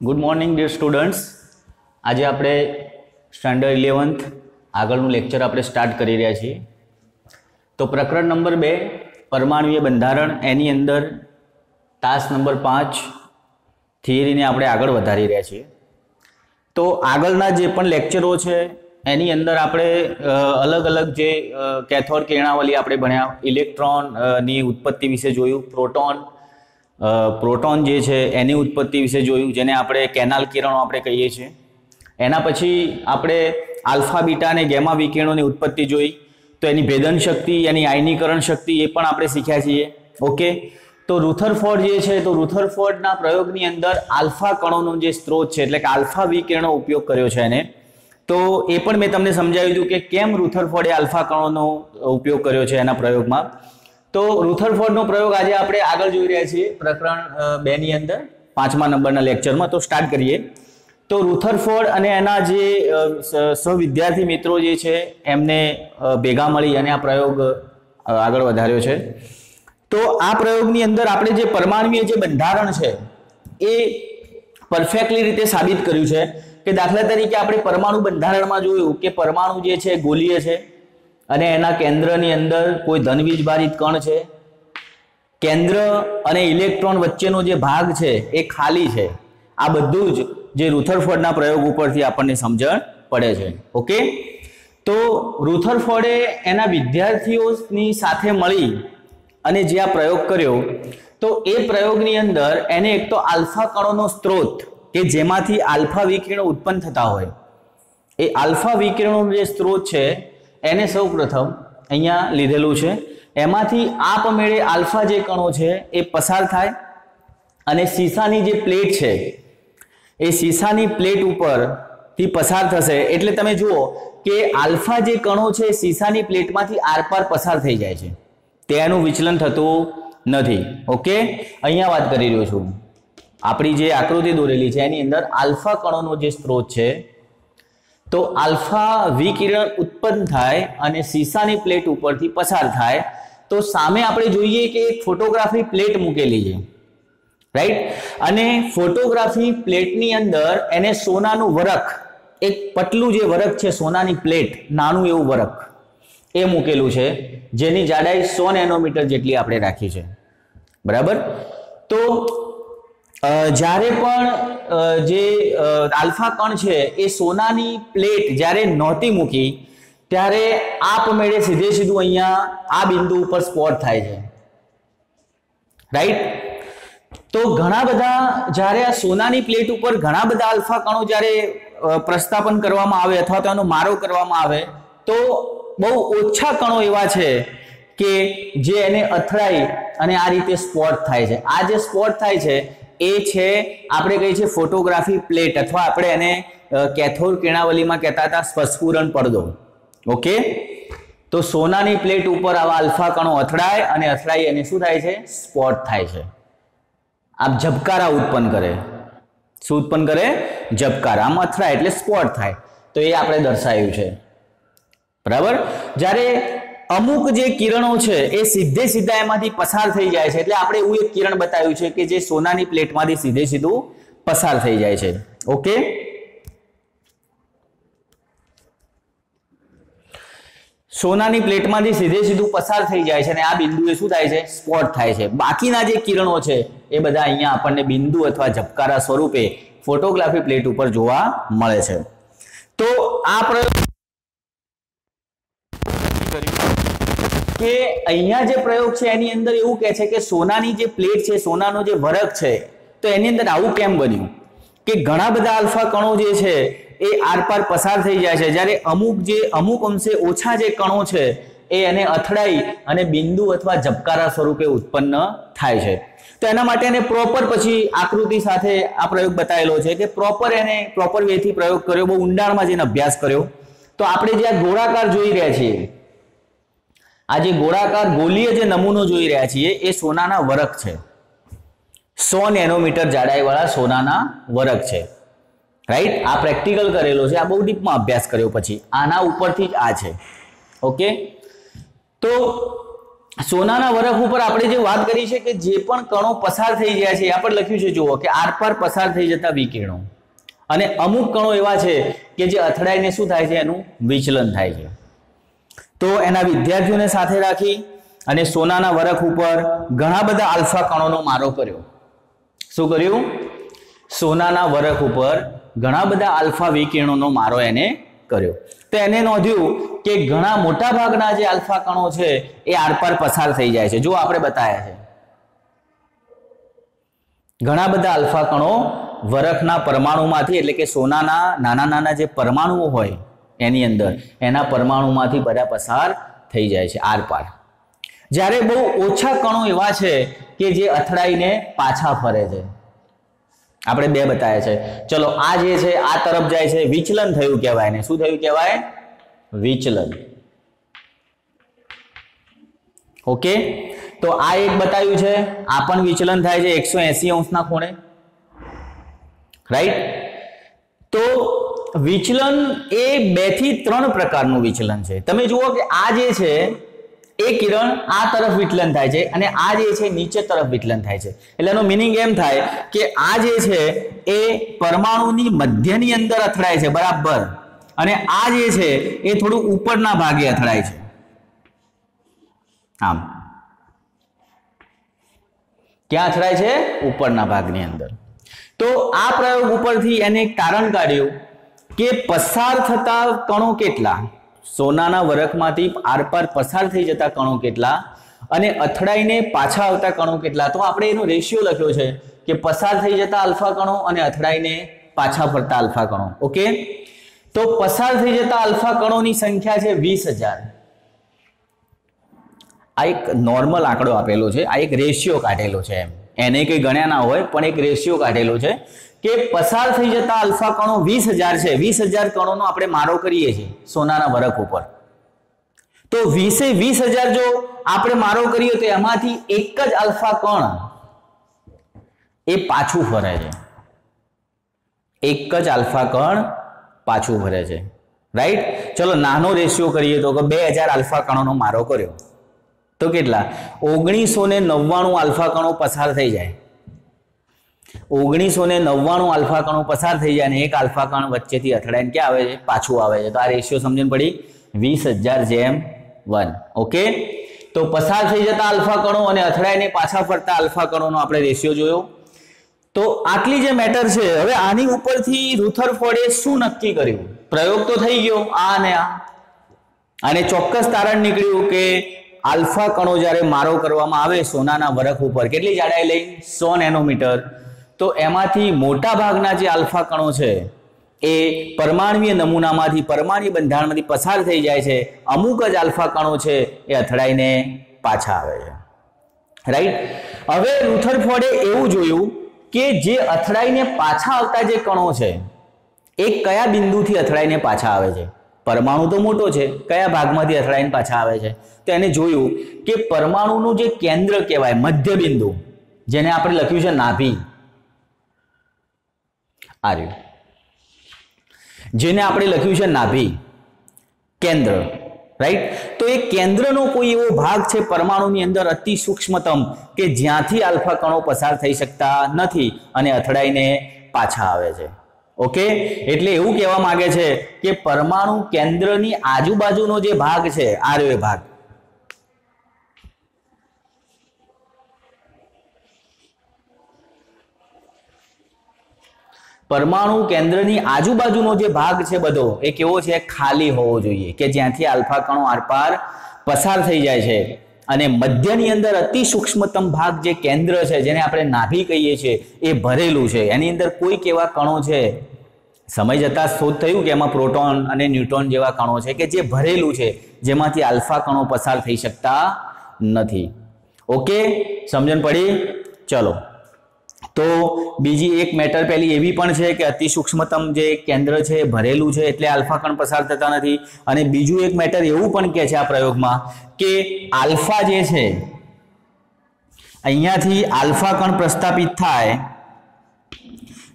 Good morning dear students. આજે આપણે standard 11th આગળનું લેક્ચર આપણે સ્ટાર્ટ કરી રહ્યા છીએ. તો પ્રકરણ નંબર 2 પરમાણુય બંધારણ, એની અંદર ટાસ્ક નંબર 5 થિયરીને આપણે આગળ વધારી રહ્યા છીએ. તો આગળના જે પણ લેક્ચરો છે એની અંદર આપણે અલગ અલગ જે કેથોડ કિરણાવલી આપણે ભણ્યા, ઇલેક્ટ્રોનની ઉત્પત્તિ વિશે જોયું, પ્રોટોન જે છે એની ઉત્પત્તિ વિશે જોયું, જેને આપણે કેનાલ કિરણો આપણે કહીએ છીએ. એના પછી આપણે આલ્ફા બીટા અને ગેમા વિકિરણોની ઉત્પત્તિ જોઈ, તો એની ભેદન શક્તિ, એની આયનીકરણ શક્તિ એ પણ આપણે શીખ્યા છીએ. ઓકે, તો રુથરફોર્ડ જે છે, તો રુથરફોર્ડના પ્રયોગની અંદર આલ્ફા કણોનો જે સ્ત્રોત છે એટલે કે આલ્ફા વિકિરણો ઉપયોગ કર્યો છે એને. તો એ પણ મેં તમને સમજાવ્યું હતું કે કેમ રુથરફોર્ડે આલ્ફા કણોનો ઉપયોગ કર્યો છે એના પ્રયોગમાં. તો રુથરફોર્ડનો પ્રયોગ આજે આપણે આગળ જોઈ રહ્યા છીએ પ્રકરણ 2 ની અંદર 5મા નંબરના લેક્ચરમાં. તો સ્ટાર્ટ કરીએ. તો રુથરફોર્ડ અને એના જે સહવિદ્યાર્થી મિત્રો જે છે એમને ભેગા મળી અને આ પ્રયોગ આગળ વધાર્યો છે. તો આ પ્રયોગની અંદર આપણે જે પરમાણુય જે બંધારણ છે એ પરફેક્ટલી રીતે સાબિત કર્યું છે કે દાખલા તરીકે આપણે પરમાણુ બંધારણમાં જોયું કે પરમાણુ જે છે ગોલીય છે અને એના કેન્દ્રની અંદર કોઈ ધનવીજભારિત કણ છે. કેન્દ્ર અને ઇલેક્ટ્રોન વચ્ચેનો જે ભાગ છે એ ખાલી છે. આ બધું જ જે રુથરફોર્ડના પ્રયોગ ઉપરથી આપણને સમજણ પડે છે. ઓકે, તો રુથરફોર્ડે એના વિદ્યાર્થીઓની સાથે મળી અને જે આ પ્રયોગ કર્યો, તો એ પ્રયોગની અંદર એને એક તો આલ્ફા કણોનો સ્ત્રોત કે જેમાંથી આલ્ફા વિકિરણો ઉત્પન્ન થતા હોય, એ આલ્ફા વિકિરણોનો જે સ્ત્રોત છે એને સૌ પ્રથમ અહીંયા લીધેલું છે. એમાંથી આપમેળે આલ્ફા જે કણો છે એ પસાર થાય અને શીશાની જે પ્લેટ છે એ શીશાની પ્લેટ ઉપરથી પસાર થશે. એટલે તમે જુઓ કે આલ્ફા જે કણો છે શીશાની પ્લેટમાંથી આરપાર પસાર થઈ જાય છે, તેનું વિચલન થતું નથી. ઓકે, અહીંયા વાત કરી રહ્યો છું. આપણી જે આકૃતિ દોરેલી છે એની અંદર આલ્ફા કણોનો જે સ્ત્રોત છે, તો આલ્ફા વિકિરણ ઉત્પન્ન થાય અને શીશાની પ્લેટ ઉપરથી પસાર થાય. તો સામે આપણે જોઈએ કે એક ફોટોગ્રાફી પ્લેટ મૂકેલી છે, રાઈટ? અને ફોટોગ્રાફી પ્લેટની અંદર એને સોનાનું વરખ, એક પટલું જે વરખ છે, સોનાની પ્લેટ, નાનું એવું વરખ એ મૂકેલું છે, જેની જાડાઈ 100 નેનોમીટર જેટલી આપણે રાખી છે. બરાબર? તો જ્યારે પણ જે આલ્ફા કણ છે એ સોનાની પ્લેટ જ્યારે નહોતી મૂકી ત્યારે આપમેળે સીધે સીધું અહીંયા આ બિંદુ ઉપર સ્પોટ થાય છે, રાઈટ? તો ઘણા બધા જ્યારે આ સોનાની પ્લેટ ઉપર ઘણા બધા આલ્ફા કણો જ્યારે પ્રસ્થાપન કરવામાં આવે અથવા તો એનો મારો કરવામાં આવે, તો બહુ ઓછા કણો એવા છે કે જે એને અથડાઈ અને આ રીતે સ્પોટ થાય છે. આ જે સ્પોટ થાય છે એ છે આપણે કહીએ છીએ ફોટોગ્રાફી પ્લેટ, અથવા આપણે એને કેથોડ કિરણાવલીમાં કહેતા હતા સ્પસ્ફુરણ પડદો. ઓકે, તો સોનાની પ્લેટ ઉપર આવા આલ્ફા કણો અથડાય અને અથડાઈ અને શું થાય છે? સ્પોટ થાય છે. આ ઝબકારા ઉત્પન્ન કરે. શું ઉત્પન્ન કરે? ઝબકારા. આમ અથડાય એટલે સ્પોટ થાય. તો એ આપણે દર્શાવ્યું છે. બરાબર? જ્યારે અમુક જે કિરણો છે એ સીધે સીધા એમાંથી પસાર થઈ જાય છે, એટલે આપણે એવું એક કિરણ બતાવ્યું છે કે જે સોનાની પ્લેટમાંથી સીધે સીધું પસાર થઈ જાય છે. ઓકે, સોનાની પ્લેટમાંથી સીધે સીધું પસાર થઈ જાય છે અને આ બિંદુએ શું થાય છે? સ્પોટ થાય છે. બાકીના જે કિરણો છે એ બધા અહીંયા આપણને બિંદુ અથવા ઝબકારા સ્વરૂપે ફોટોગ્રાફી પ્લેટ ઉપર જોવા મળે છે. તો આ પ્રયોગ કે અહીંયા જે પ્રયોગ છે એની અંદર એવું કહે છે કે સોનાની જે પ્લેટ છે, સોનાનો જે વરખ છે, તો એની અંદર આવું કેમ બન્યું કે ઘણા બધા આલ્ફા કણો જે છે એ આરપાર પસાર થઈ જાય છે, જ્યારે અમુક અંશે ઓછા જે કણો છે એ એને અથડાઈ અને બિંદુ અથવા ઝબકારા સ્વરૂપે ઉત્પન્ન થાય છે. તો એના માટે એને પ્રોપર પછી આકૃતિ સાથે આ પ્રયોગ બતાવેલો છે કે પ્રોપર વેથી પ્રયોગ કર્યો, બહુ ઊંડાણમાં જઈને અભ્યાસ કર્યો. તો આપણે જે આ ગોળાકાર જોઈ રહ્યા છીએ, આ જે ગોળાકાર ગોલીય જે નમૂનો જોઈ રહ્યા છીએ એ સોનાના વરખ છે. 100 નેનોમીટર જાડાઈવાળા સોનાના વરખ છે, રાઈટ? આ પ્રેક્ટિકલ કરેલો છે, આ બહુ ડીપમાં અભ્યાસ કર્યો પછી આના ઉપરથી જ આ છે. ઓકે, તો સોનાના વરખ ઉપર આપણે જે વાત કરી છે કે જે પણ કણો પસાર થઈ ગયા છે આ પર લખ્યું છે, જુઓ કે આરપાર પસાર થઈ જતા વિકિરણો, અને અમુક કણો એવા છે કે જે અથડાઈને શું થાય છે, એનું વિચલન થાય છે. તો એના વિદ્યાર્થીઓને સાથે રાખી અને સોનાના વરખ ઉપર ઘણા બધા આલ્ફા કણોનો મારો કર્યો. શું કર્યું? સોનાના વરખ ઉપર ઘણા બધા આલ્ફા વિકિરણોનો મારો એને કર્યો. તો એને નોંધ્યું કે ઘણા મોટા ભાગના જે આલ્ફા કણો છે એ આરપાર પસાર થઈ જાય છે. જો આપણે બતાવ્યા છે ઘણા બધા આલ્ફા કણો વરખના પરમાણુમાંથી, એટલે કે સોનાના નાના નાના જે પરમાણુઓ હોય એની અંદર, એના પરમાણુમાંથી બધા પસાર થઈ જાય છે આરપાર. જ્યારે બહુ ઓછા કણો એવા છે કે જે અથડાઈને પાછા ફરે છે. આપણે બે બતાવ્યા છે. ચલો આ જે છે આ તરફ જાય છે, વિચલન થયું કહેવાય ને. શું થયું કહેવાય? વિચલન. ઓકે, તો આ એક બતાવ્યું છે, આ પણ વિચલન થાય છે 180 અંશના ખૂણે, રાઈટ. તો વિચલન એ 2 થી 3 પ્રકારનું વિચલન છે. તમે જુઓ કે આ જે છે એ કિરણ આ તરફ વિચલન થાય છે અને આ જે છે નીચે તરફ વિચલન થાય છે. એટલે એનો મીનિંગ એમ થાય કે આ જે છે એ પરમાણુની મધ્યની અંદર અથડાય છે બરાબર, અને આ જે છે એ થોડું ઉપરના ભાગે અથડાય છે. આમ ક્યાં અથડાય છે? ઉપરના ભાગની અંદર. તો આ પ્રયોગ ઉપરથી એને એક તારણ કાઢ્યું કે પસાર થતા કણો કેટલા, સોનાના વરખમાંથી આરપાર પસાર થઈ જતા કણો કેટલા અને અથડાઈને પાછા આવતા કણો કેટલા. તો આપણે એનો રેશિયો લખ્યો છે કે પસાર થઈ જતા આલ્ફા કણો અને અથડાઈને પાછા ફરતા આલ્ફા કણો. ઓકે, તો પસાર થઈ જતા આલ્ફા કણોની સંખ્યા છે 20,000. આ એક નોર્મલ આંકડો આપેલો છે, આ એક રેશિયો કાઢેલો છે. એમ એને કંઈ ગણ્યા ના હોય પણ એક રેશિયો કાઢેલો છે કે પસાર થઈ જતા આલ્ફા કણો 20,000 છે. 20,000 કણોનો આપણે મારો કરીએ છીએ સોનાના વરખ ઉપર. તો 20,000 જો આપણે મારો કરીએ તો એમાંથી એક જ આલ્ફા કણ એ પાછું ફરે છે. એક જ આલ્ફા કણ પાછું ફરે છે, રાઈટ. ચલો નાનો રેશિયો કરીએ તો 2000 આલ્ફા કણોનો મારો કર્યો તો કેટલા? 1999 આલ્ફા કણો પસાર થઈ જાય. 1999 આલ્ફા કણો પસાર થઈ જાય અને એક આલ્ફા કણ વચ્ચેથી અથડાઈને ક્યાં આવે છે? પાછું આવે છે. તો આ રેશિયો સમજણ પડી? 20,000:1. ઓકે, તો પસાર થઈ જતા આલ્ફા કણો અને અથડાઈને પાછા ફરતા આલ્ફા કણોનો આપણે રેશિયો જોયો. તો આટલી જે મેટર છે, હવે આની ઉપરથી રુથરફોર્ડે શું નક્કી કર્યું? પ્રયોગ તો થઈ ગયો આ અને આ, અને ચોક્કસ તારણ નીકળ્યું કે આલ્ફા કણો જ્યારે મારો કરવામાં આવે સોનાના વરખ ઉપર, કેટલી જાડાઈ લઈ? 100 નેનોમીટર. તો એમાંથી મોટા ભાગના જે આલ્ફા કણો છે એ પરમાણ્વીય નમૂનામાંથી, પરમાણ્વીય બંધારણમાંથી પસાર થઈ જાય છે. અમુક જ આલ્ફા કણો છે એ અથડાઈને પાછા આવે છે, રાઈટ. હવે રુથરફોર્ડે એવું જોયું કે જે અથડાઈને પાછા આવતા જે કણો છે એ કયા બિંદુથી અથડાઈને પાછા આવે છે? પરમાણુ તો મોટો છે, કયા ભાગમાંથી અથડાઈને પાછા આવે છે? તો એને જોયું કે પરમાણુનું જે કેન્દ્ર કહેવાય, મધ્ય બિંદુ, જેને આપણે લખ્યું છે નાભી, આ રહ્યું, જેને આપણે લખ્યું છે નાભી, કેન્દ્ર, રાઈટ. તો એ કેન્દ્રનો કોઈ એવો ભાગ છે પરમાણુની અંદર અતિ સૂક્ષ્મતમ કે જ્યાંથી આલ્ફા કણો પસાર થઈ શકતા નથી અને અથડાઈને પાછા આવે છે. ઓકે, એટલે એવું કહેવા માંગે છે કે પરમાણુ કેન્દ્રની આજુબાજુનો જે ભાગ છે, આ રહ્યો એ ભાગ, પરમાણુ કેન્દ્રની આજુબાજુનો જે ભાગ છે બધો એ કેવો છે? ખાલી હોવો જોઈએ, કે જ્યાંથી આલ્ફા કણો આરપાર પસાર થઈ જાય છે. અને મધ્યની અંદર અતિ સૂક્ષ્મતમ ભાગ જે કેન્દ્ર છે, જેને આપણે નાભી કહીએ છીએ, એ ભરેલું છે. એની અંદર કોઈક એવા કણો છે, સમય જતાં શોધ થયું કે એમાં પ્રોટોન અને ન્યુટ્રોન જેવા કણો છે કે જે ભરેલું છે, જેમાંથી આલ્ફા કણો પસાર થઈ શકતા નથી. ઓકે, સમજણ પડી? ચલો, તો બીજી એક મેટર પહેલી એવી પણ છે કે અતિ સૂક્ષ્મતમ જે કેન્દ્ર છે એ ભરેલું છે એટલે આલ્ફા કણ પસાર થતા નથી. અને બીજું એક મેટર એવું પણ કહે છે આ પ્રયોગમાં કે આલ્ફા જે છે, અહીંયાથી આલ્ફા કણ પ્રસ્થાપિત થાય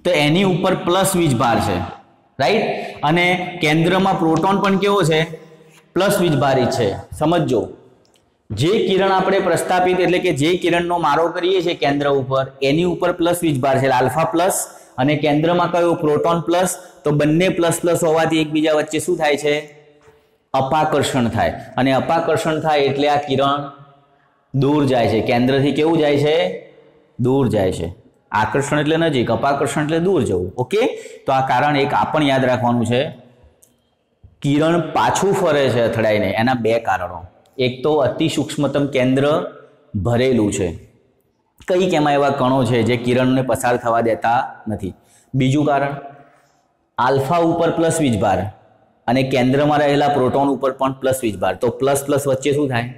તો એની ઉપર પ્લસ વીજભાર છે, રાઈટ. અને કેન્દ્રમાં પ્રોટોન પણ કેવો છે? પ્લસ વીજભારિત છે. સમજો જે કિરણ આપણે પ્રસ્થાપિત એટલે કે જે કિરણનો મારો કરીએ છીએ કેન્દ્ર ઉપર એની ઉપર પ્લસ વીજભાર છે આલ્ફા પ્લસ અને કેન્દ્રમાં કયો પ્રોટોન પ્લસ, તો બંને પ્લસ પ્લસ હોવાથી એકબીજા વચ્ચે શું થાય છે? અપાકર્ષણ થાય. અને અપાકર્ષણ થાય એટલે આ કિરણ દૂર જાય છે. કેન્દ્રથી કેવું જાય છે? દૂર જાય છે. આકર્ષણ એટલે નજીક, અપાકર્ષણ એટલે દૂર જવું. ઓકે, તો આ કારણ એક આ પણ યાદ રાખવાનું છે. કિરણ પાછું ફરે છે અથડાઈને એના બે કારણો. એક તો અતિ સૂક્ષ્મતમ કેન્દ્ર ભરેલું છે, કંઈક એમાં એવા કણો છે જે કિરણને પસાર થવા દેતા નથી. બીજું કારણ આલ્ફા ઉપર પ્લસ વીજભાર અને કેન્દ્રમાં રહેલા પ્રોટોન ઉપર પણ પ્લસ વીજભાર, તો પ્લસ પ્લસ વચ્ચે શું થાય?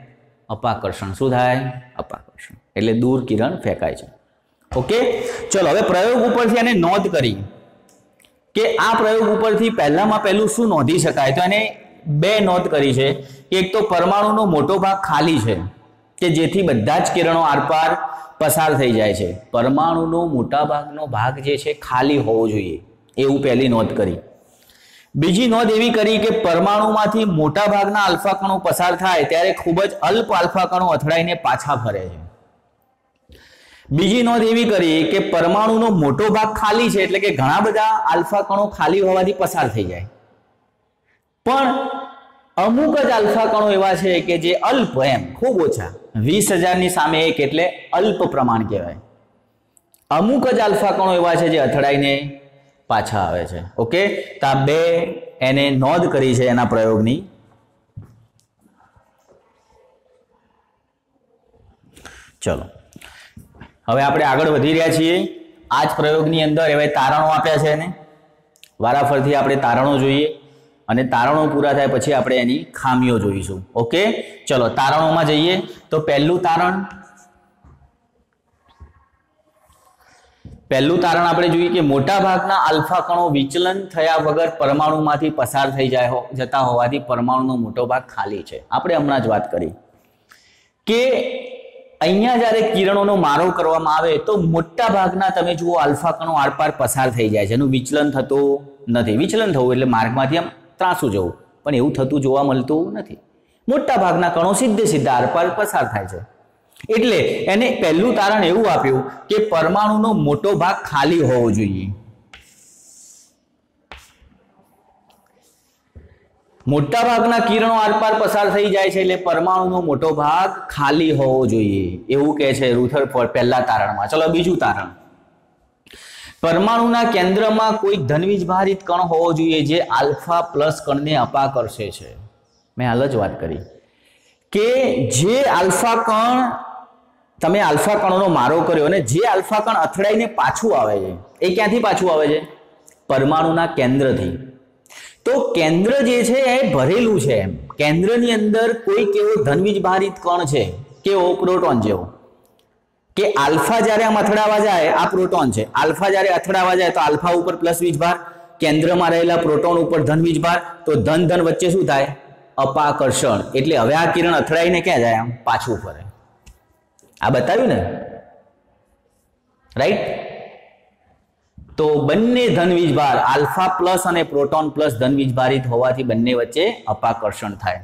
અપાકર્ષણ. શું થાય? અપાકર્ષણ. એટલે દૂર કિરણ ફેંકાય છે. ઓકે, ચલો હવે પ્રયોગ ઉપરથી એને નોંધ કરી કે આ પ્રયોગ ઉપરથી પહેલામાં પહેલું શું નોંધી શકાય, તો એને બે નોંધ કરી છે કે એક તો પરમાણુનો મોટો ભાગ ખાલી છે કે જેથી બધા જ કિરણો આરપાર પસાર થઈ જાય છે. પરમાણુનો મોટા ભાગનો ભાગ જે છે ખાલી હોવો જોઈએ, એવું પહેલી નોંધ કરી. બીજી નોંધ એવી કરી કે પરમાણુમાંથી મોટા ભાગના આલ્ફા કણો પસાર થાય ત્યારે ખૂબ જ અલ્પ આલ્ફા કણો અથડાઈને પાછા ફરે છે. બીજી નોંધ એવી કરી કે પરમાણુનો મોટો ભાગ ખાલી છે એટલે કે ઘણા બધા આલ્ફા કણો ખાલી હોવાથી પસાર થઈ જાય, પણ અમુક જ આલ્ફા કણો એવા છે કે જે અલ્પ, એમ ખૂબ ઓછા, 20,000 ની સામે એક એટલે અલ્પ પ્રમાણ કહેવાય. અમુક જ આલ્ફા કણો એવા છે જે અથડાઈને પાછા આવે છે. ઓકે, તો આ બે એને નોંધ કરી છે એના પ્રયોગની. ચલો હવે આપણે આગળ વધી રહ્યા છીએ. આ જ પ્રયોગની અંદર હવે તારણો આપ્યા છે એને વારાફરથી આપણે તારણો જોઈએ અને તારણો પૂરા થાય પછી આપણે એની ખામીઓ જોઈશું. ઓકે, ચલો તારણોમાં જઈએ. તો પહેલું તારણ આપણે જોઈએ કે મોટા ભાગના આલ્ફા કણો વિચલન થયા વગર પરમાણુમાંથી પસાર થઈ જતા હોવાથી પરમાણુનો મોટો ભાગ ખાલી છે. આપણે હમણાં જ વાત કરી કે અહીંયા જ્યારે કિરણોનો મારો કરવામાં આવે તો મોટા ભાગના તમે જુઓ આલ્ફા કણો આરપાર પસાર થઈ જાય છે, એનું વિચલન થતું નથી. વિચલન થવું એટલે માર્ગમાંથી આમ ત્રાસું જવું, પણ એવું થતું જોવા મળતું નથી. મોટા ભાગના કણો સીધા આરપાર પસાર થાય છે. એટલે એને પહેલું તારણ એવું આપ્યું કે પરમાણુનો મોટો ભાગ ખાલી હોવો જોઈએ. મોટા ભાગના કિરણો આરપાર પસાર થઈ જાય છે એટલે પરમાણુનો મોટો ભાગ ખાલી હોવો જોઈએ, એવું કહે છે રુથરફોર્ડ પહેલા તારણમાં. ચલો બીજું તારણ, પરમાણુના કેન્દ્રમાં કોઈ ધનવીજભારિત કણ હોવો જોઈએ જે આલ્ફા પ્લસ કણને અપાકર્ષે છે. મેં હાલ જ વાત કરી કે જે આલ્ફા કણ, તમે આલ્ફા કણોનો મારો કર્યો અને જે આલ્ફા કણ અથડાઈને પાછું આવે છે એ ક્યાંથી પાછું આવે છે? પરમાણુના કેન્દ્રથી. તો કેન્દ્ર જે છે એ ભરેલું છે. એમ કેન્દ્રની અંદર કોઈક એવો ધનવીજભારિત કણ છે, કેવો? પ્રોટોન જેવો. કે આલ્ફા જ્યારે આમ અથડાવા જાય, આ પ્રોટોન છે, આલ્ફા જ્યારે અથડાવા જાય તો આલ્ફા ઉપર પ્લસ વીજભાર, કેન્દ્રમાં રહેલા પ્રોટોન ઉપર ધન વીજભાર, તો ધન ધન વચ્ચે શું થાય? અપાકર્ષણ. એટલે હવે આ કિરણ અથડાઈને ક્યાં જાય? આમ પાછું ફરે. આ બતાવ્યું ને, રાઈટ? તો બંને ધન વીજભાર આલ્ફા પ્લસ અને પ્રોટોન પ્લસ ધન વીજભારિત હોવાથી બંને વચ્ચે અપાકર્ષણ થાય.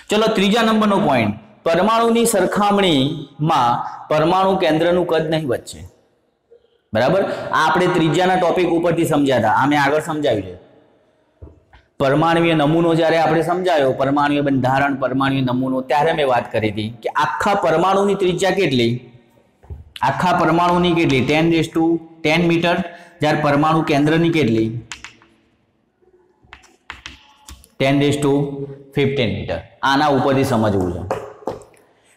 ચલો ત્રીજા નંબરનો પોઈન્ટ, પરમાણુની સરખામણીમાં પરમાણુ કેન્દ્રનું કદ નહીં વચ્ચે. બરાબર, આ આપણે ત્રીજાના ટોપિક ઉપરથી સમજ્યા હતા. આ મેં આગળ સમજાવ્યું છે. પરમાણુય નમૂનો જ્યારે આપણે સમજાયો, પરમાણુય બંધારણ, પરમાણુય નમૂનો, ત્યારે મેં વાત કરી હતી કે આખા પરમાણુની ત્રિજ્યા કેટલી? આખા પરમાણુની કેટલી? 10 મીટર. જ્યારે પરમાણુ કેન્દ્રની કેટલી? 10⁻15 મીટર. આના ઉપરથી સમજવું છે.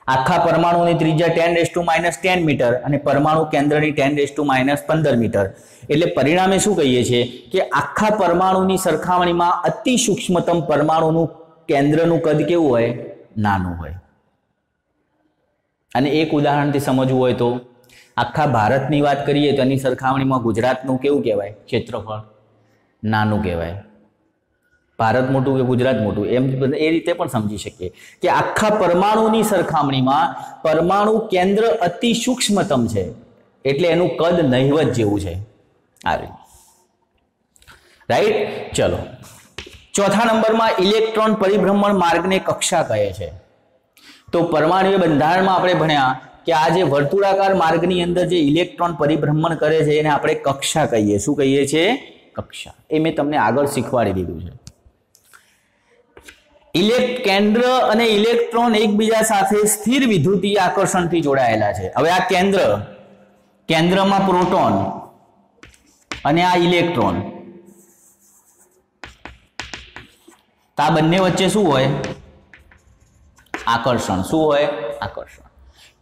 આખા પરમાણુની ત્રિજ્યા 10⁻−10 મીટર અને પરમાણુ કેન્દ્રની 10⁻−15 મીટર. એટલે પરિણામે શું કહીએ છીએ કે આખા પરમાણુની સરખામણીમાં અતિ સૂક્ષ્મતમ પરમાણુનું કેન્દ્રનું કદ કેવું હોય? નાનું હોય. અને એક ઉદાહરણથી સમજવું હોય તો આખા ભારતની વાત કરીએ તો એની સરખામણીમાં ગુજરાતનું કેવું કહેવાય? ક્ષેત્રફળ નાનું કહેવાય. ભારત મોટું કે ગુજરાત મોટું, એમ એ રીતે પણ સમજી શકીએ કે આખા પરમાણુની સરખામણીમાં પરમાણુ કેન્દ્ર અતિ સૂક્ષ્મતમ છે એટલે એનું કદ નહિવત જેવું છે. રાઈટ? ચલો ચોથા નંબરમાં ઇલેક્ટ્રોન પરિભ્રમણ માર્ગને કક્ષા કહે છે. તો પરમાણુય બંધારણમાં આપણે ભણ્યા કે આ જે વર્તુળાકાર માર્ગની અંદર જે ઇલેક્ટ્રોન પરિભ્રમણ કરે છે એને આપણે કક્ષા કહીએ. શું કહીએ છીએ? કક્ષા. એ મેં તમને આગળ શીખવાડી દીધું છે. કેન્દ્ર અને ઇલેક્ટ્રોન એકબીજા સાથે સ્થિર વિદ્યુતીય આકર્ષણથી જોડાયેલા છે. હવે આ કેન્દ્રમાં પ્રોટોન અને આ ઇલેક્ટ્રોન, તો આ બંને વચ્ચે શું હોય? આકર્ષણ. શું હોય? આકર્ષણ.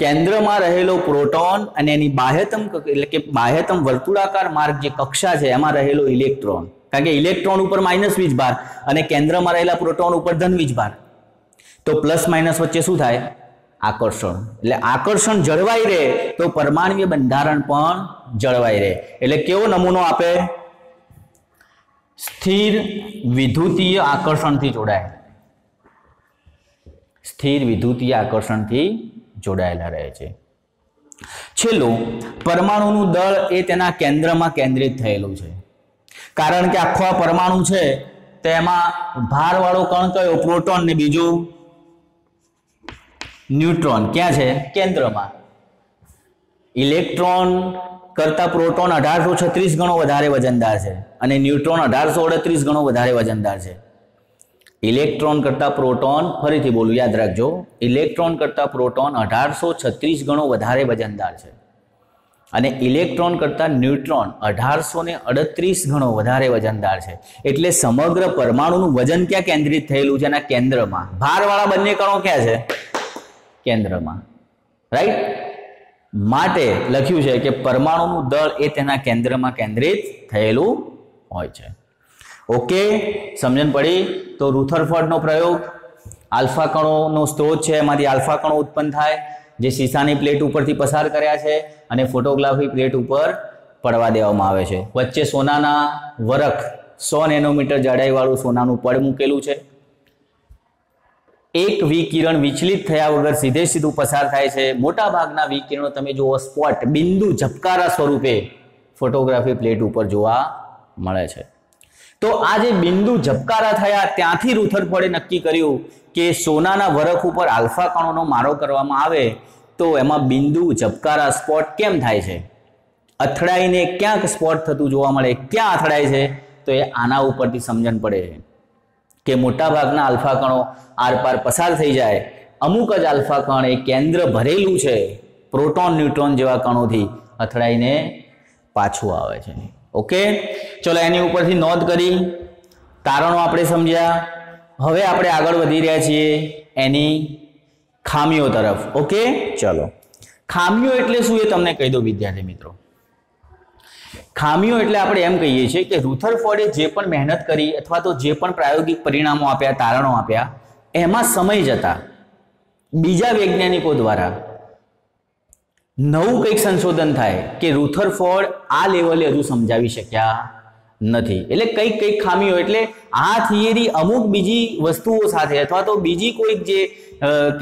કેન્દ્રમાં રહેલો પ્રોટોન અને એની બાહ્યતમ એટલે કે બાહ્યતમ વર્તુળાકાર માર્ગ જે કક્ષા છે એમાં રહેલો ઇલેક્ટ્રોન, કારણ કે ઇલેક્ટ્રોન ઉપર માઇનસ વીજભાર અને કેન્દ્રમાં રહેલા પ્રોટોન ઉપર ધન વીજભાર, તો પ્લસ માઇનસ વચ્ચે શું થાય? આકર્ષણ. એટલે આકર્ષણ જળવાઈ રહે તો પરમાણુય બંધારણ પણ જળવાઈ રહે. એટલે કેવો નમૂનો આપે? સ્થિર વિદ્યુતીય આકર્ષણથી જોડાય, સ્થિર વિદ્યુતીય આકર્ષણથી જોડાયેલા રહે છે. છેલ્લું, પરમાણુનું દળ એ તેના કેન્દ્રમાં કેન્દ્રિત થયેલું છે. કારણ કે આખો આ પરમાણુ છે તેમાં ભારવાળો કણ કયો? પ્રોટોન ને બીજું ન્યુટ્રોન. ક્યાં છે? કેન્દ્રમાં. ઇલેક્ટ્રોન કરતા પ્રોટોન 1836 ગણો વધારે વજનદાર છે અને ન્યુટ્રોન 1838 ગણો વધારે વજનદાર છે. ઇલેક્ટ્રોન કરતા પ્રોટોન, ફરીથી બોલું, યાદ રાખજો, ઇલેક્ટ્રોન કરતા પ્રોટોન 1836 ગણો વધારે વજનદાર છે અને ઇલેક્ટ્રોન કરતા ન્યુટ્રોન 1838 ગણો વધારે વજનદાર છે. એટલે સમગ્ર પરમાણુનું વજન ક્યાં કેન્દ્રિત થયેલું છે? એના કેન્દ્રમાં. ભારવાળા બંને કણો ક્યાં છે? કેન્દ્રમાં. રાઈટ? માટે લખ્યું છે કે પરમાણુનું દળ એ તેના કેન્દ્રમાં કેન્દ્રિત થયેલું હોય છે. ઓકે, સમજણ પડી? તો રુથરફોર્ડનો પ્રયોગ, આલ્ફા કણોનો સ્ત્રોત છે, એમાંથી આલ્ફા કણો ઉત્પન્ન થાય જે શીશાની પ્લેટ ઉપરથી પસાર કર્યા છે અને ફોટોગ્રાફી પ્લેટ ઉપર પડવા દેવામાં આવે છે. વચ્ચે સોનાના વરખ 100 નેનોમીટર જાડાઈવાળું સોનાનું પડ મૂકેલું છે. એક વિકિરણ વિચલિત થયા વગર સીધે સીધું પસાર થાય છે. મોટા ભાગના વિકિરણો તમે જુઓ સ્પોટ, બિંદુ ઝબકારા સ્વરૂપે ફોટોગ્રાફી પ્લેટ ઉપર જોવા મળે છે. તો આ જે બિંદુ ઝબકારા થયા ત્યાંથી રુથરફોર્ડે નક્કી કર્યું કે સોનાના વરખ ઉપર આલ્ફા કણોનો મારો કરવામાં આવે તો એમાં બિંદુ ઝબકારા સ્પોટ કેમ થાય છે? અથડાઈને ક્યાંક સ્પોટ થતું જોવા મળે. ક્યાં અથડાય છે? તો એ આના ઉપરથી સમજણ પડે કે મોટા ભાગના આલ્ફા કણો આરપાર પસાર થઈ જાય. અમુક જ આલ્ફા કણ એ કેન્દ્ર ભરેલું છે પ્રોટોન ન્યુટ્રોન જેવા કણોથી, અથડાઈને પાછું આવે છે. ઓકે, ચલો એની ઉપરથી નોંધ કરી, તારણો આપણે સમજ્યા. હવે આપણે આગળ વધી રહ્યા છીએ એની ખામીઓ તરફ. ઓકે, ચલો ખામીઓ એટલે શું એ તમને કહી દો વિદ્યાર્થી મિત્રો. ખામીઓ એટલે આપણે એમ કહીએ છીએ કે રુથરફોર્ડે જે પણ મહેનત કરી અથવા તો જે પણ પ્રાયોગિક પરિણામો આપ્યા, તારણો આપ્યા, એમાં સમય જતા બીજા વૈજ્ઞાનિકો દ્વારા નવું કંઈક સંશોધન થાય કે રુથરફોર્ડ આ લેવલે હજુ સમજાવી શક્યા નથી. એટલે કંઈક ખામીઓ, એટલે આ થિયરી અમુક બીજી વસ્તુઓ સાથે અથવા તો બીજી કોઈક જે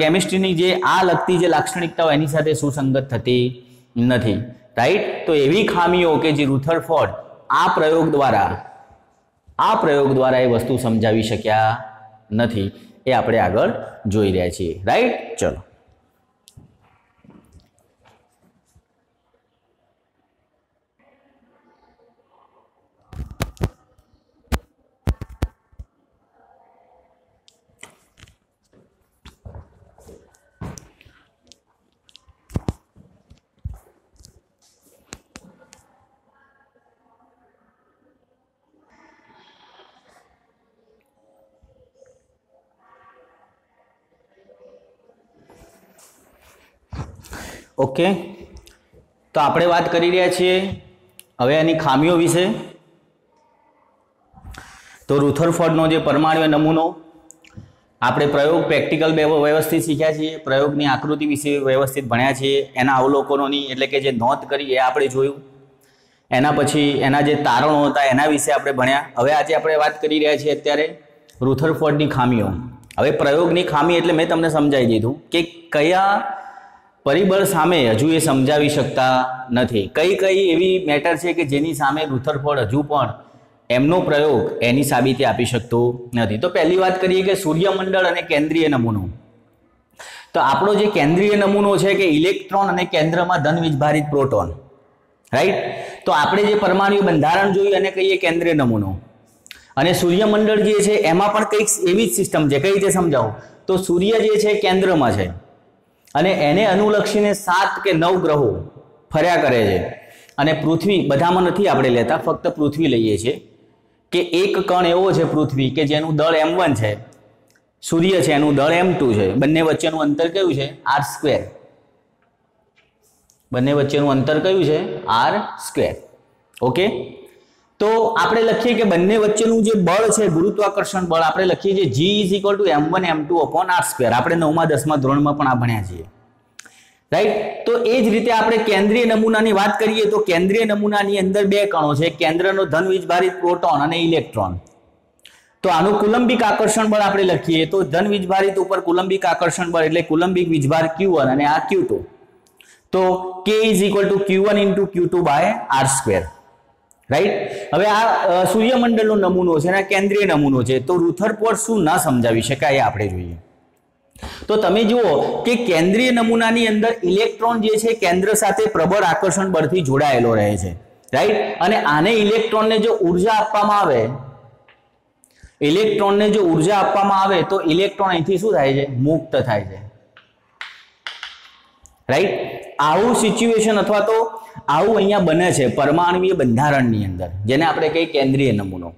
કેમિસ્ટ્રીની જે આ લગતી જે લાક્ષણિકતાઓ એની સાથે સુસંગત થતી નથી. રાઈટ? તો એવી ખામીઓ કે જે રુથરફોર્ડ આ પ્રયોગ દ્વારા એ વસ્તુ સમજાવી શક્યા નથી, એ આપણે આગળ જોઈ રહ્યા છીએ. રાઈટ? ચલો ઓકે, તો આપણે વાત કરી રહ્યા છીએ હવે એની ખામીઓ વિશે. તો રુથરફોર્ડનો જે પરમાણુય નમૂનો આપણે પ્રયોગ પ્રેક્ટિકલ વ્યવસ્થિત શીખ્યા છીએ, પ્રયોગની આકૃતિ વિશે વ્યવસ્થિત ભણ્યા છીએ, એના અવલોકનોની એટલે કે જે નોંધ કરી એ આપણે જોયું. એના પછી એના જે તારણો હતા એના વિશે આપણે ભણ્યા. હવે આજે આપણે વાત કરી રહ્યા છીએ અત્યારે રુથરફોર્ડની ખામીઓ. હવે પ્રયોગની ખામી એટલે મેં તમને સમજાવી દીધું કે કયા પરિબળ સામે હજુ એ સમજાવી શકતા નથી, કઈ એવી મેટર છે કે જેની સામે રુથરફોર્ડ હજુ પણ એમનો પ્રયોગ એની સાબિતી આપી શકતો નથી. તો પહેલી વાત કરીએ કે સૂર્યમંડળ અને કેન્દ્રીય નમૂનો. તો આપણો જે કેન્દ્રીય નમૂનો છે કે ઇલેક્ટ્રોન અને કેન્દ્રમાં ધન વીજભારિત પ્રોટોન, રાઈટ. તો આપણે જે પરમાણુ બંધારણ જોયું એને કહીએ કેન્દ્રીય નમૂનો. અને સૂર્યમંડળ જે છે એમાં પણ કંઈક એવી જ સિસ્ટમ છે. કઈ રીતે સમજાવું? તો સૂર્ય જે છે કેન્દ્રમાં છે અને એને અનુલક્ષીને 7 કે 9 ગ્રહો ફર્યા કરે છે. અને પૃથ્વી બધામાં નથી આપણે લેતા, ફક્ત પૃથ્વી લઈએ છીએ કે એક કણ એવો છે પૃથ્વી કે જેનું દળ m1 છે, સૂર્ય છે એનું દળ m2 છે. બંને વચ્ચેનું અંતર કયું છે? r². બંને વચ્ચેનું અંતર કયું છે? r². ઓકે. તો આપણે લખીએ કે બંને વચ્ચેનું જે બળ છે ગુરુત્વાકર્ષણ બળ આપણે લખીએ છીએ G = m1 m2 / r². આપણે 9મા 10મા ધોરણમાં પણ આ ભણ્યા છીએ, રાઈટ. તો એ જ રીતે આપણે કેન્દ્રીય નમૂનાની વાત કરીએ તો કેન્દ્રીય નમૂનાની અંદર 2 કણો છે, કેન્દ્રનો ધન વીજભારિત પ્રોટોન અને ઇલેક્ટ્રોન. તો આનું કુલંબિક આકર્ષણ બળ આપણે લખીએ તો ધન વીજભારિત ઉપર કુલંબિક આકર્ષણ બળ એટલે કુલંબિક વીજભાર Q1 અને આ Q2. તો K = Q1 × Q2/r², રાઈટ. હવે આ સૂર્યમંડળનો નમૂનો છે અને કેન્દ્રીય નમૂનો છે. તો રુથરફોર્ડ શું ના સમજાવી શકાય આપણે જોઈએ. તો તમે જુઓ કે કેન્દ્રીય નમૂનાની અંદર ઇલેક્ટ્રોન જે છે કેન્દ્ર સાથે પ્રબળ આકર્ષણ બળથી જોડાયેલો રહે છે, રાઈટ. અને આને ઇલેક્ટ્રોનને જો ઉર્જા આપવામાં આવે, ઇલેક્ટ્રોનને જો ઉર્જા આપવામાં આવે તો ઇલેક્ટ્રોન અહીંથી શું થાય છે? મુક્ત થાય છે, રાઈટ. આવું સિચ્યુએશન અથવા તો આવું અહીંયા બને છે પરમાણુય બંધારણની અંદર, જેને આપણે કહીએ કેન્દ્રીય નમૂનો.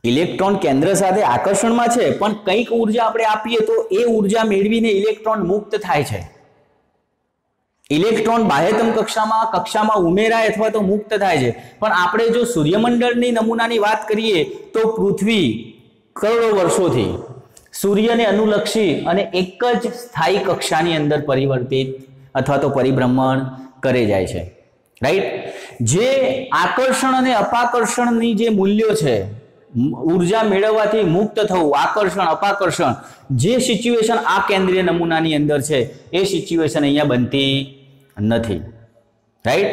ઇલેક્ટ્રોન કેન્દ્ર સાથે આકર્ષણમાં છે પણ કંઈક ઉર્જા આપણે આપીએ તો એ ઉર્જા મેળવીને ઇલેક્ટ્રોન મુક્ત થાય છે. ઇલેક્ટ્રોન બાહ્યતમ કક્ષામાં ઉમેરાય અથવા તો મુક્ત થાય છે. પણ આપણે જો સૂર્યમંડળની નમૂનાની વાત કરીએ તો પૃથ્વી કરોડો વર્ષોથી સૂર્યને અનુલક્ષી અને એક જ સ્થાયી કક્ષાની અંદર પરિવર્તિત અથવા તો પરિભ્રમણ કરે જાય છે, રાઈટ. જે આકર્ષણ અને અપાકર્ષણની જે મૂલ્યો છે, ઉર્જા મેળવવાથી મુક્ત થવું, આકર્ષણ અપાકર્ષણ, જે સિચ્યુએશન આ કેન્દ્રીય નમૂનાની અંદર છે એ સિચ્યુએશન અહીંયા બનતી નથી, રાઈટ.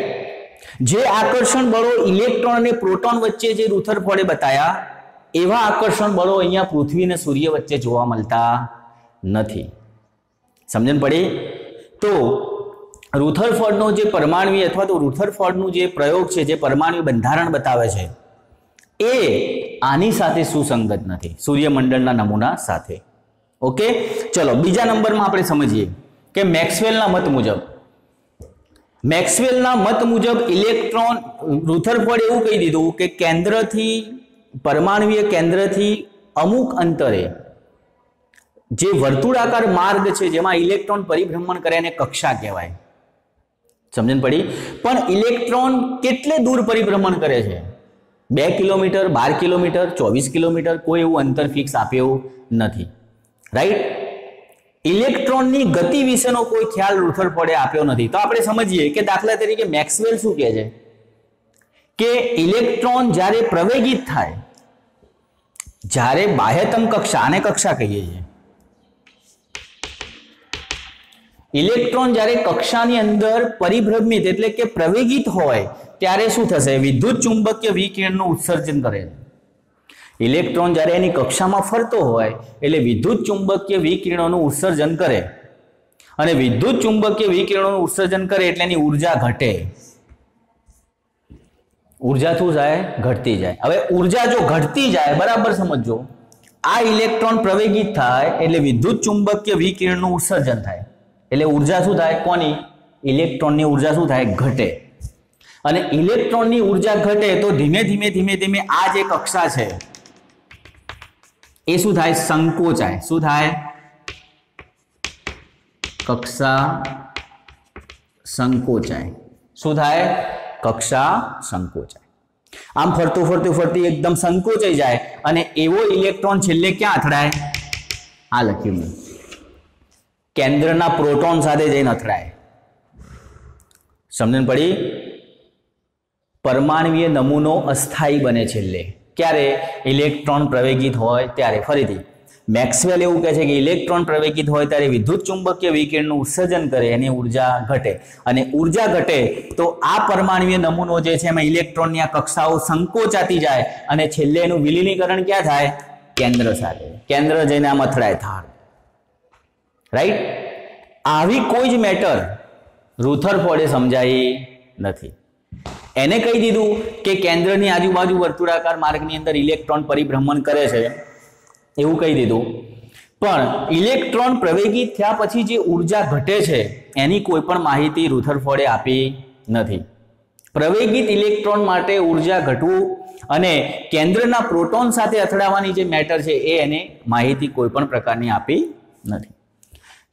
જે આકર્ષણ બળો ઇલેક્ટ્રોન અને પ્રોટોન વચ્ચે જે રુથરફોર્ડે બતાયા એવા આકર્ષણ બળો અહીંયા પૃથ્વી અને સૂર્ય વચ્ચે જોવા મળતા નથી. સમજણ પડી? તો રુથરફોર્ડનો જે પરમાણુ અથવા તો રુથરફોર્ડનું જે પ્રયોગ છે, જે પરમાણુ બંધારણ બતાવે છે એ આની સાથે સુસંગત નથી, સૂર્યમંડળના નમૂના સાથે. ઓકે. ચલો બીજા નંબરમાં આપણે સમજીએ કે મેક્સવેલના મત મુજબ ઇલેક્ટ્રોન, રુથરફોર્ડ એવું કહી દીધું કે કેન્દ્રથી પરમાણુય કેન્દ્રથી અમુક અંતરે જે વર્તુળાકાર માર્ગ છે જેમાં ઇલેક્ટ્રોન પરિભ્રમણ કરે એને કક્ષા કહેવાય. સમજણ પડી? પણ ઇલેક્ટ્રોન કેટલે દૂર પરિભ્રમણ કરે છે? 2 કિલોમીટર, 12 કિલોમીટર, 24 કિલોમીટર, કોઈ એવું અંતર ફિક્સ આપ્યું નથી, રાઈટ. ઇલેક્ટ્રોનની ગતિ વિશેનો કોઈ ખ્યાલ રુથરફોર્ડે આપ્યો નથી. તો આપણે સમજીએ કે દાખલા તરીકે મેક્સવેલ શું કહે છે કે ઇલેક્ટ્રોન જ્યારે પ્રવેગિત થાય, જ્યારે બાહ્યતમ કક્ષા, આને કક્ષા કહીએ છીએ, ઇલેક્ટ્રોન જ્યારે કક્ષાની અંદર પરિભ્રમિત એટલે કે પ્રવેગિત હોય ત્યારે શું થશે? વિદ્યુત ચુંબકીય વિકિરણનું ઉત્સર્જન કરે છે. ઇલેક્ટ્રોન જ્યારે એની કક્ષામાં ફરતો હોય એટલે વિદ્યુત ચુંબકીય વિકિરણોનું ઉત્સર્જન કરે અને વિદ્યુત ચુંબકીય વિકિરણોનું ઉત્સર્જન કરે એટલે એની ઉર્જા ઘટે. ઉર્જા શું જાય? ઘટતી જાય. હવે ઉર્જા જો ઘટતી જાય, બરાબર સમજો, આ ઇલેક્ટ્રોન પ્રવેગિત થાય એટલે વિદ્યુત ચુંબકીય વિકિરણનું ઉત્સર્જન થાય એટલે ઉર્જા શું થાય? કોની? ઇલેક્ટ્રોનની ઉર્જા શું થાય? ઘટે. અને ઇલેક્ટ્રોનની ઉર્જા ઘટે તો ધીમે ધીમે આ જે કક્ષા છે એ શું થાય? સંકોચાય. શું થાય? કક્ષા સંકોચાય. શું થાય? કક્ષા સંકોચાય. આમ ફરતી એકદમ સંકોચાઈ જાય અને એવો ઇલેક્ટ્રોન છેલ્લે ક્યાં અથડાય? આ લખ્યું મેં, કેન્દ્રના પ્રોટોન સાથે જઈને અથડાય. સમજણ પડી? પરમાણુય નમૂનો અસ્થાયી બને છેલ્લે. ક્યારે? ઇલેક્ટ્રોન પ્રવેગિત હોય ત્યારે. ફરીથી મેક્સવેલ એવું કહે છે કે ઇલેક્ટ્રોન પ્રવેગિત હોય ત્યારે વિદ્યુત ચુંબકીય વિકિરણનું ઉત્સર્જન કરે, એની ઉર્જા ઘટે. અને ઉર્જા ઘટે તો આ પરમાણુય નમૂનો જે છે એમાં ઇલેક્ટ્રોનની આ કક્ષાઓ સંકોચાતી જાય અને છેલ્લે એનું વિલીનીકરણ ક્યાં થાય? કેન્દ્ર સાથે. કેન્દ્ર જઈને આમ અથડાય થાળ. રાઈટ? આવી કોઈ જ મેટર રુથરફોર્ડે સમજાવી નથી. એને કહી દીધું કે કેન્દ્રની આજુબાજુ વર્તુળાકાર માર્ગની અંદર ઇલેક્ટ્રોન પરિભ્રમણ કરે છે, એવું કહી દીધું. પણ ઇલેક્ટ્રોન પ્રવેગિત થયા પછી જે ઉર્જા ઘટે છે એની કોઈ પણ માહિતી રુથરફોર્ડે આપી નથી. પ્રવેગિત ઇલેક્ટ્રોન માટે ઉર્જા ઘટવું અને કેન્દ્રના પ્રોટોન સાથે અથડાવાની જે મેટર છે એ એને માહિતી કોઈ પણ પ્રકારની આપી નથી.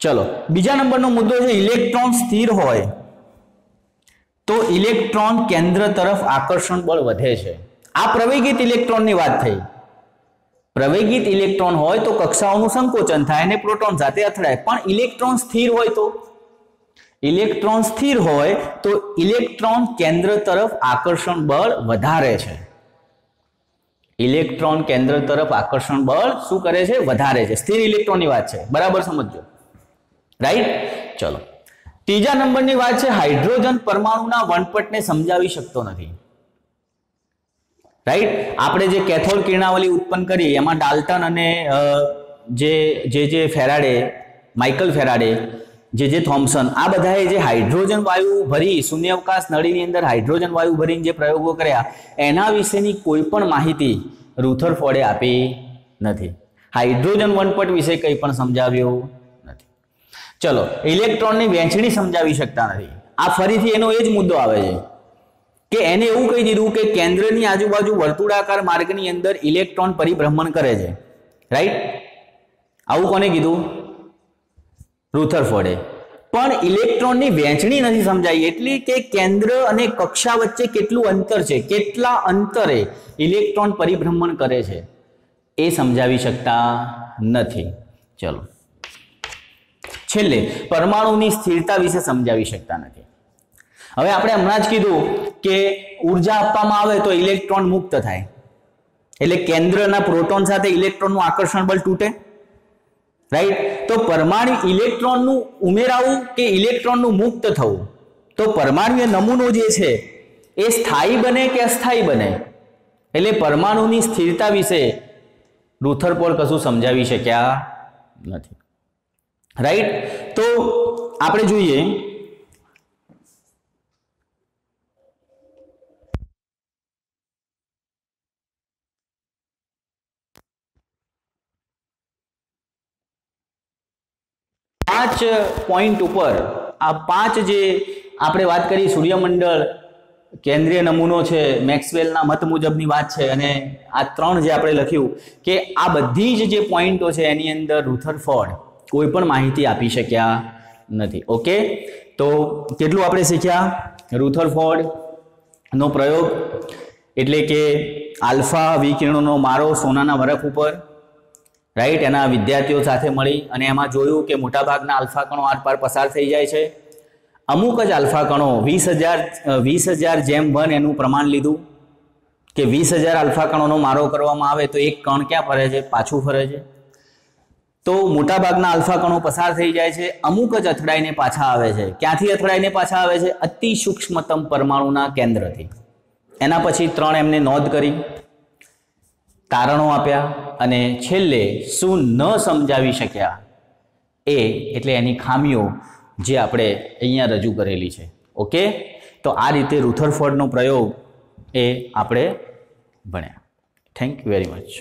ચલો, બીજા નંબરનો મુદ્દો છે ઇલેક્ટ્રોન સ્થિર હોય તો ઇલેક્ટ્રોન કેન્દ્ર તરફ આકર્ષણ બળ વધે છે. આ પ્રવેગિત ઇલેક્ટ્રોનની વાત થઈ. પ્રવેગિત ઇલેક્ટ્રોન હોય તો કક્ષાઓનું સંકોચન થાય અને પ્રોટોન સાથે અથડાય. પણ ઇલેક્ટ્રોન સ્થિર હોય તો ઇલેક્ટ્રોન કેન્દ્ર તરફ આકર્ષણ બળ વધારે છે. ઇલેક્ટ્રોન કેન્દ્ર તરફ આકર્ષણ બળ શું કરે છે? વધારે છે. સ્થિર ઇલેક્ટ્રોનની વાત છે, બરાબર સમજો, રાઈટ? ચલો, ત્રીજા નંબરની વાત છે હાઇડ્રોજન પરમાણુના વનપટને સમજાવી શકતો નથી. રાઈટ? આપણે જે કેથોડ કિરણાવલી ઉત્પન્ન કરી એમાં ડાલ્ટન અને જે ફેરાડે, માઇકલ ફેરાડે, જે થોમ્સન, આ બધાએ જે હાઇડ્રોજન વાયુ ભરી શૂન્યાવકાશ નળીની અંદર હાઇડ્રોજન વાયુ ભરીને જે પ્રયોગો કર્યા એના વિશેની કોઈ પણ માહિતી રુથરફોર્ડે આપી નથી. હાઇડ્રોજન વનપટ વિશે કંઈ પણ સમજાવ્યું નથી. ચલો, ઇલેક્ટ્રોનની વહેંચણી સમજાવી શકતા નથી. આ ફરીથી એનો એ જ મુદ્દો આવે છે કે એને એવું કહી દીધું કે કેન્દ્રની આજુબાજુ વર્તુળાકાર માર્ગની અંદર ઇલેક્ટ્રોન પરિભ્રમણ કરે છે, રાઈટ? આવું કોને કીધું? રુથરફોર્ડે. પણ ઇલેક્ટ્રોનની વહેંચણી નથી સમજાઈ, એટલે કે કેન્દ્ર અને કક્ષા વચ્ચે કેટલું અંતર છે, કેટલા અંતરે ઇલેક્ટ્રોન પરિભ્રમણ કરે છે એ સમજાવી શકતા નથી. ચલો, છેલ્લે પરમાણુની સ્થિરતા વિશે સમજાવી શકતા નથી. હવે આપણે હમણાં જ કીધું કે ઉર્જા આપવામાં આવે તો ઇલેક્ટ્રોન મુક્ત થાય, એટલે કેન્દ્રના પ્રોટોન સાથે ઇલેક્ટ્રોનનું આકર્ષણ બળ તૂટે, રાઈટ? તો પરમાણુ ઇલેક્ટ્રોનનું ઉમેરાવું કે ઇલેક્ટ્રોનનું મુક્ત થવું, તો પરમાણુય નમૂનો જે છે એ સ્થાયી બને કે અસ્થાયી બને? એટલે પરમાણુની સ્થિરતા વિશે રુથરફોર્ડ કશું સમજાવી શક્યા નથી, રાઈટ? તો આપણે જોઈએ પાંચ પોઈન્ટ ઉપર. આ પાંચ જે આપણે વાત કરી, સૂર્યમંડળ, કેન્દ્રીય નમૂનો છે, મેક્સવેલના મત મુજબની વાત છે, અને આ ત્રણ જે આપણે લખ્યું કે આ બધી જ જે પોઈન્ટો છે એની અંદર રુથરફોર્ડ કોઈ પણ માહિતી આપી શક્યા નથી. ઓકે, તો કેટલું આપણે શીખ્યા? રુથરફોર્ડનો પ્રયોગ એટલે કે આલ્ફા વિકિરણોનો મારો સોનાના વરખ ઉપર, રાઈટ? એના વિદ્યાર્થીઓ સાથે મળી અને એમાં જોયું કે મોટાભાગના આલ્ફા કણો આરપાર પસાર થઈ જાય છે. અમુક જ આલ્ફા કણો 20,000 જેમ 1 એનું પ્રમાણ લીધું કે 20,000 આલ્ફા કણોનો મારો કરવામાં આવે તો એક કણ ક્યાં ફરે છે? પાછું ફરે છે. તો મોટાભાગના આલ્ફા કણો પસાર થઈ જાય છે, અમુક જ અથડાઈને પાછા આવે છે. ક્યાંથી અથડાઈને પાછા આવે છે? અતિ સૂક્ષ્મતમ પરમાણુના કેન્દ્રથી. એના પછી 3 એમને નોંધ કરી, તારણો આપ્યા અને છેલ્લે શું ન સમજાવી શક્યા એ એટલે એની ખામીઓ જે આપણે અહીંયા રજૂ કરેલી છે. ઓકે, તો આ રીતે રુથરફોર્ડનો પ્રયોગ એ આપણે ભણ્યા. Thank you very much.